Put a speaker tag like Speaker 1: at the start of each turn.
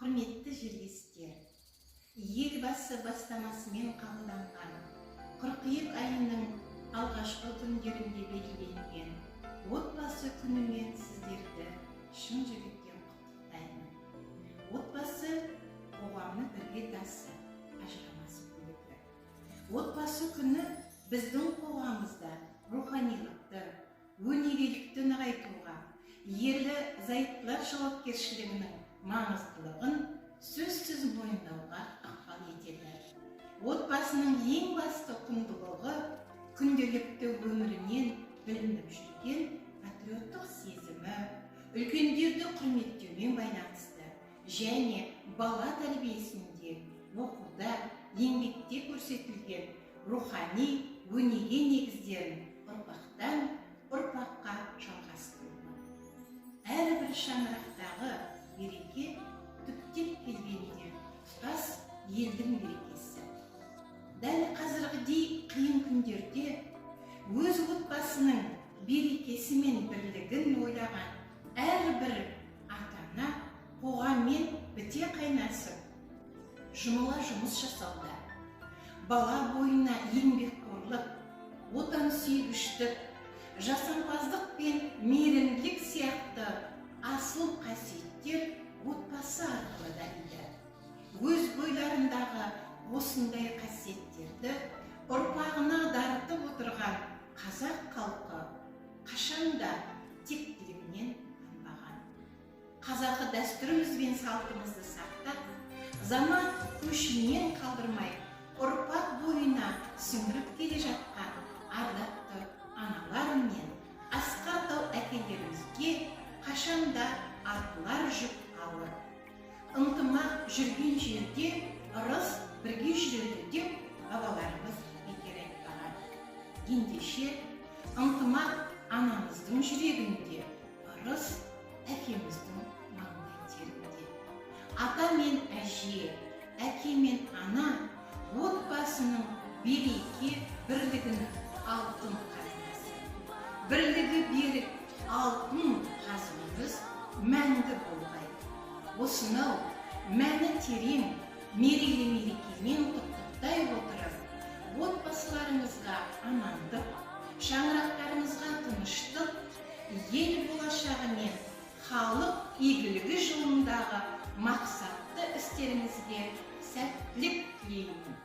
Speaker 1: Құрметті жерлестер, елбасы бастамасымен қабылданған қыркүйек айының алғашқы күндерінде белгіленген отбасы күнімен сіздерді шын жүректен құттықтаймын. Отбасы қоғамның іргетасы, ажырамас бөлігі. Отбасы күні біздің қоғамымызда руханилықты, өнегелікті нығайтуға, ерлі-зайыптылар жауапкершілігінің маңыздылығын сөзсіз мойындауға ықпал етеді. Отбасының ең басты құндылығы күнделікті өмірінен білініп жүрген патриоттық сезімі, үлкендерді құрметтеумен байланысты және бала тәрбиесінде, оқуда, еңбекте көрсетілген рухани өнеге негіздерін ұрпақтан ұрпаққа жалғастыру. Әрбір шаңырақтағы береке түптеп келгенде тұтас елдің берекесі. Дәл қазіргідей қиын күндерде өз отбасының берекесі мен бірлігін ойлаған әрбір ата-ана қоғаммен біте қайнасып, жұмыла жұмыс жасауда. Бала бойына еңбекқорлық, отансүйгіштік, жасампаздық пен мейірімділік сияқты асыл қасиеттер отбасы арқылы дамиды. Өз бойларындағы осындай қасиеттерді ұрпағына дарытып отырған қазақ халқы қашанда тектілігінен танбаған. Қазақы дәстүріміз бен салтымызды сақтап, заман көшінен қалдырмай, ұрпақ бойына сіңіріп келе жатқан ардатты аналар мен асқар тау әкелерімізге қашанда артылар жүк ауыр. Ынтымақ жүрген жерде ырыс бірге жүреді деп бабаларымыз бекер айтпаған. Ендеше ынтымақ анамыздың жүрегінде, ырыс әкеміздің маңдай терінде. Ата мен әже, әке мен ана отбасының береке бірлігінің алтын қазынасы. Бірлігі берік алтын қазынымыз мәңгі болғай. Осынау мәні терең мерейлі мерекемен құттықтай отырып, отбасыларыңызға амандық, шаңырақтарыңызға тыныштық, ел болашағы мен халық игілігі жолындағы мақсатты істеріңізге сәттілік тілеймін.